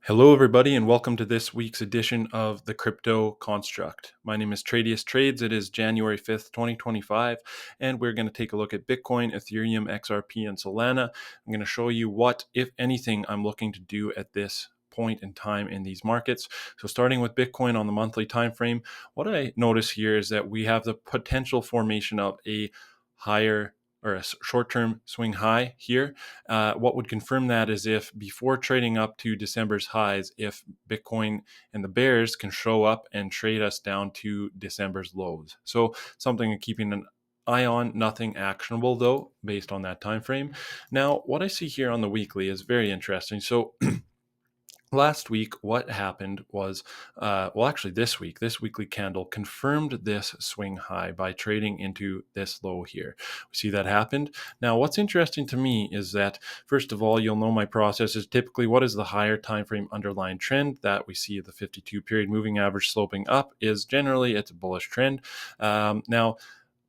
Hello, everybody, and welcome to this week's edition of the Crypto Construct. My name is Tradius Trades. It is January 5th, 2025, and we're going to take a look at Bitcoin, Ethereum, XRP, and Solana. I'm going to show you what, if anything, I'm looking to do at this point in time in these markets. So starting with Bitcoin on the monthly time frame, what I notice here is that we have the potential formation of a higher or a short-term swing high here. What would confirm that is if before trading up to December's highs, if Bitcoin and the bears can show up and trade us down to December's lows. So something keeping an eye on, nothing actionable though, based on that time frame. Now, what I see here on the weekly is very interesting. So last week, what happened was, actually this weekly candle confirmed this swing high by trading into this low here. We see that happened. Now, what's interesting to me is that, first of all, you'll know my process is typically what is the higher time frame underlying trend that we see the 52 period moving average sloping up is generally it's a bullish trend. Now,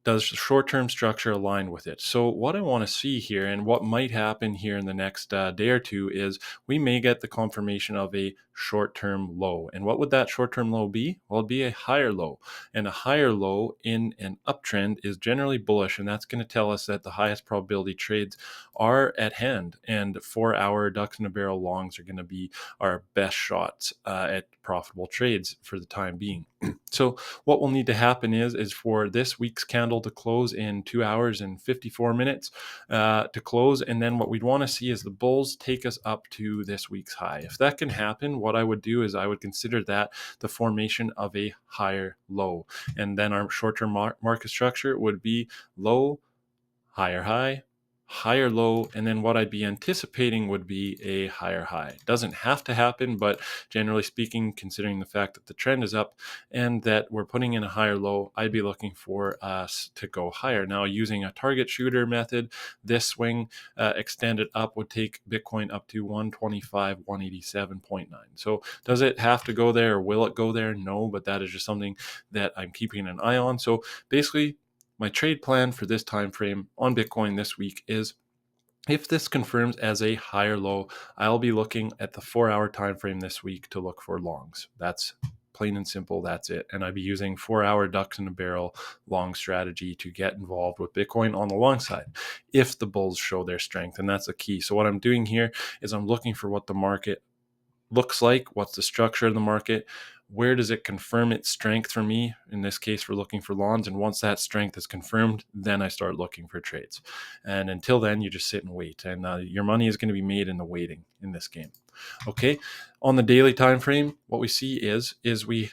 does the short-term structure align with it? So what I want to see here and what might happen here in the next day or two is we may get the confirmation of a short-term low. And what would that short-term low be? Well, it'd be a higher low. And a higher low in an uptrend is generally bullish. And that's going to tell us that the highest probability trades are at hand. And 4-hour ducks in a barrel longs are going to be our best shots at profitable trades for the time being. So what will need to happen is for this week's candle to close in 2 hours and 54 minutes to close. And then what we'd want to see is the bulls take us up to this week's high. If that can happen, what I would do is I would consider that the formation of a higher low. And then our short-term market structure would be low, higher high, higher low, and then what I'd be anticipating would be a higher high. Doesn't have to happen, but generally speaking, considering the fact that the trend is up and that we're putting in a higher low, I'd be looking for us to go higher. Now, using a target shooter method, this swing extended up would take Bitcoin up to 125, 187.9. So does it have to go there or will it go there? No, but that is just something that I'm keeping an eye on. So basically, my trade plan for this time frame on Bitcoin this week is if this confirms as a higher low, I'll be looking at the 4-hour time frame this week to look for longs. That's plain and simple. That's it. And I'd be using 4-hour ducks in a barrel long strategy to get involved with Bitcoin on the long side if the bulls show their strength. And that's the key. So what I'm doing here is I'm looking for what the market looks like, what's the structure of the market, where does it confirm its strength for me? In this case, we're looking for longs, and once that strength is confirmed, then I start looking for trades. And until then, you just sit and wait, and your money is going to be made in the waiting in this game. Okay, on the daily time frame, what we see is we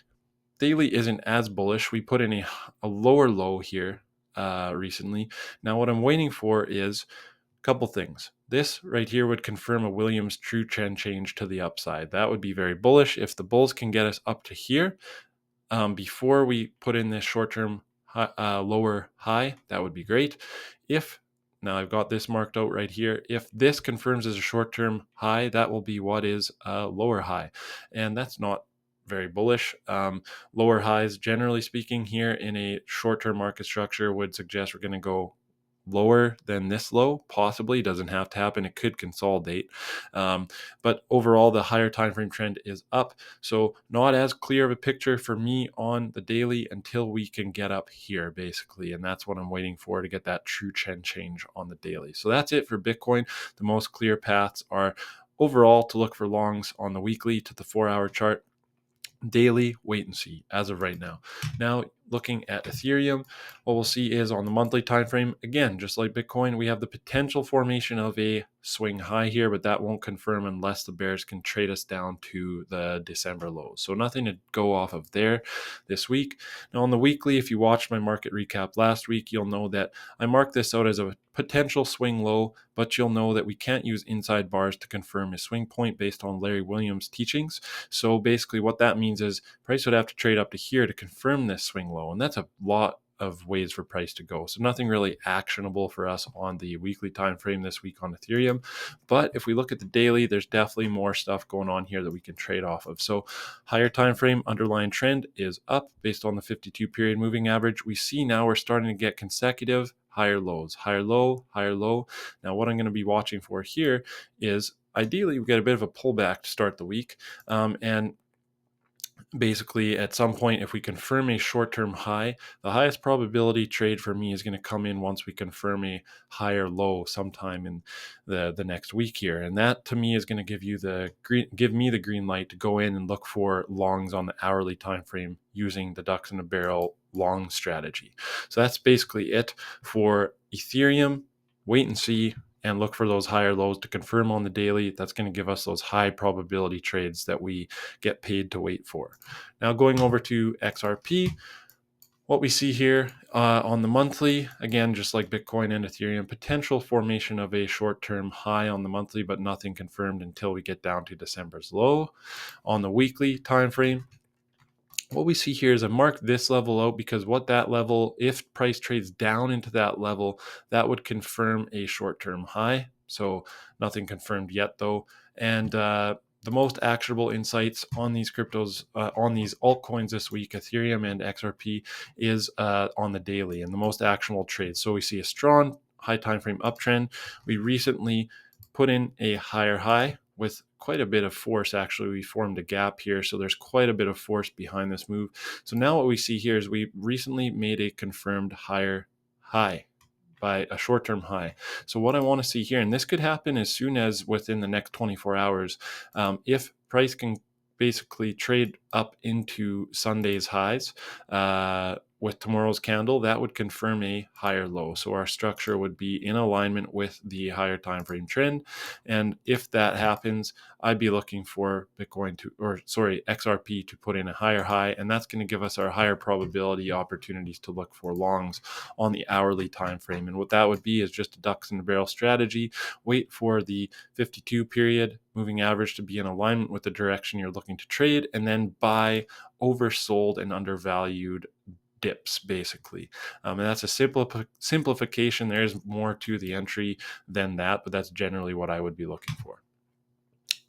daily isn't as bullish. We put in a lower low here recently. Now, what I'm waiting for is couple things. This right here would confirm a Williams true trend change to the upside. That would be very bullish. If the bulls can get us up to here before we put in this short-term lower high, that would be great. Now I've got this marked out right here. If this confirms as a short-term high, that will be what is a lower high. And that's not very bullish. Lower highs, generally speaking, here in a short-term market structure would suggest we're going to go lower than this low. Possibly doesn't have to happen. It could consolidate, but overall the higher time frame trend is up, so not as clear of a picture for me on the daily until we can get up here basically, and that's what I'm waiting for to get that true trend change on the daily. So that's it for Bitcoin. The most clear paths are overall to look for longs on the weekly to the 4-hour chart. Daily, wait and see as of right now. Now, looking at Ethereum, what we'll see is on the monthly time frame, again, just like Bitcoin, we have the potential formation of a swing high here, but that won't confirm unless the bears can trade us down to the December lows. So nothing to go off of there this week. Now, on the weekly, if you watched my market recap last week, you'll know that I marked this out as a potential swing low, but you'll know that we can't use inside bars to confirm a swing point based on Larry Williams' teachings. So basically what that means is price would have to trade up to here to confirm this swing low, and that's a lot of ways for price to go. So nothing really actionable for us on the weekly time frame this week on Ethereum. But if we look at the daily, there's definitely more stuff going on here that we can trade off of. So higher time frame underlying trend is up based on the 52 period moving average. We see now we're starting to get consecutive higher lows, higher low, higher low. Now what I'm going to be watching for here is ideally we get a bit of a pullback to start the week, and basically at some point, if we confirm a short-term high, the highest probability trade for me is going to come in once we confirm a higher low sometime in the next week here, and that to me is going to give me the green light to go in and look for longs on the hourly time frame using the ducks in a barrel long strategy. So that's basically it for Ethereum. Wait and see and look for those higher lows to confirm on the daily. That's going to give us those high probability trades that we get paid to wait for. Now going over to XRP, what we see here on the monthly, again, just like Bitcoin and Ethereum, potential formation of a short-term high on the monthly, but nothing confirmed until we get down to December's low. On the weekly time frame, what we see here is I marked this level out because what that level, if price trades down into that level, that would confirm a short-term high. So nothing confirmed yet though. And the most actionable insights on these cryptos, on these altcoins this week, Ethereum and XRP, is on the daily and the most actionable trades. So we see a strong high time frame uptrend. We recently put in a higher high with quite a bit of force. Actually, we formed a gap here, so there's quite a bit of force behind this move. So now what we see here is we recently made a confirmed higher high by a short-term high. So what I want to see here, and this could happen as soon as within the next 24 hours, if price can basically trade up into Sunday's highs with tomorrow's candle, that would confirm a higher low. So our structure would be in alignment with the higher time frame trend. And if that happens, I'd be looking for XRP to put in a higher high, and that's going to give us our higher probability opportunities to look for longs on the hourly time frame. And what that would be is just a ducks in the barrel strategy. Wait for the 52 period moving average to be in alignment with the direction you're looking to trade, and then buy oversold and undervalued dips basically. And that's a simplification. There's more to the entry than that, but that's generally what I would be looking for.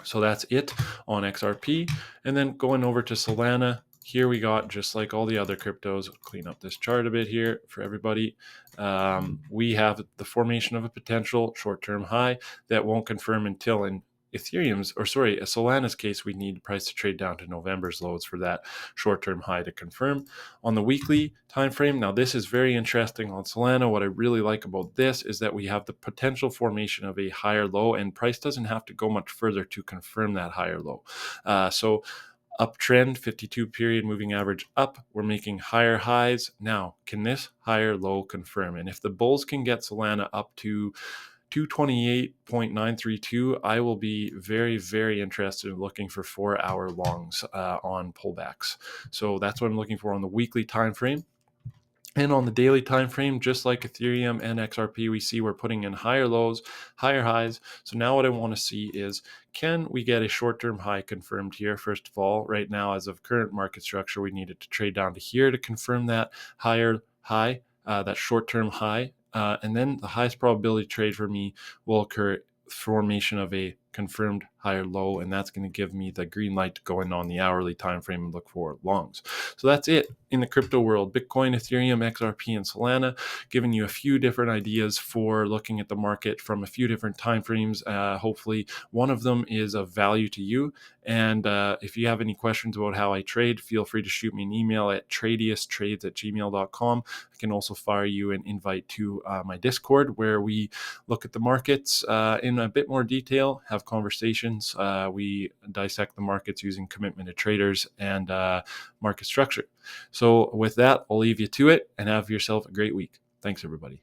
So that's it on XRP. And then going over to Solana, here we got, just like all the other cryptos, clean up this chart a bit here for everybody. We have the formation of a potential short-term high that won't confirm until in Solana's case, we need price to trade down to November's lows for that short-term high to confirm. On the weekly time frame, now this is very interesting on Solana. What I really like about this is that we have the potential formation of a higher low, and price doesn't have to go much further to confirm that higher low. So uptrend, 52 period moving average up, we're making higher highs. Now, can this higher low confirm? And if the bulls can get Solana up to 228.932, I will be very, very interested in looking for 4-hour longs on pullbacks. So that's what I'm looking for on the weekly time frame. And on the daily time frame, just like Ethereum and XRP, we see we're putting in higher lows, higher highs. So now what I want to see is, can we get a short-term high confirmed here? First of all, right now, as of current market structure, we needed to trade down to here to confirm that higher high, that short-term high. And then the highest probability trade for me will occur formation of a confirmed higher low, and that's going to give me the green light to go in on the hourly time frame and look for longs. So that's it in the crypto world. Bitcoin, Ethereum, XRP, and Solana, giving you a few different ideas for looking at the market from a few different time frames. Hopefully one of them is of value to you. And if you have any questions about how I trade, feel free to shoot me an email at tradiustrades@gmail.com. I can also fire you an invite to my Discord, where we look at the markets in a bit more detail, have conversations. We dissect the markets using commitment to traders and market structure. So with that, I'll leave you to it and have yourself a great week. Thanks, everybody.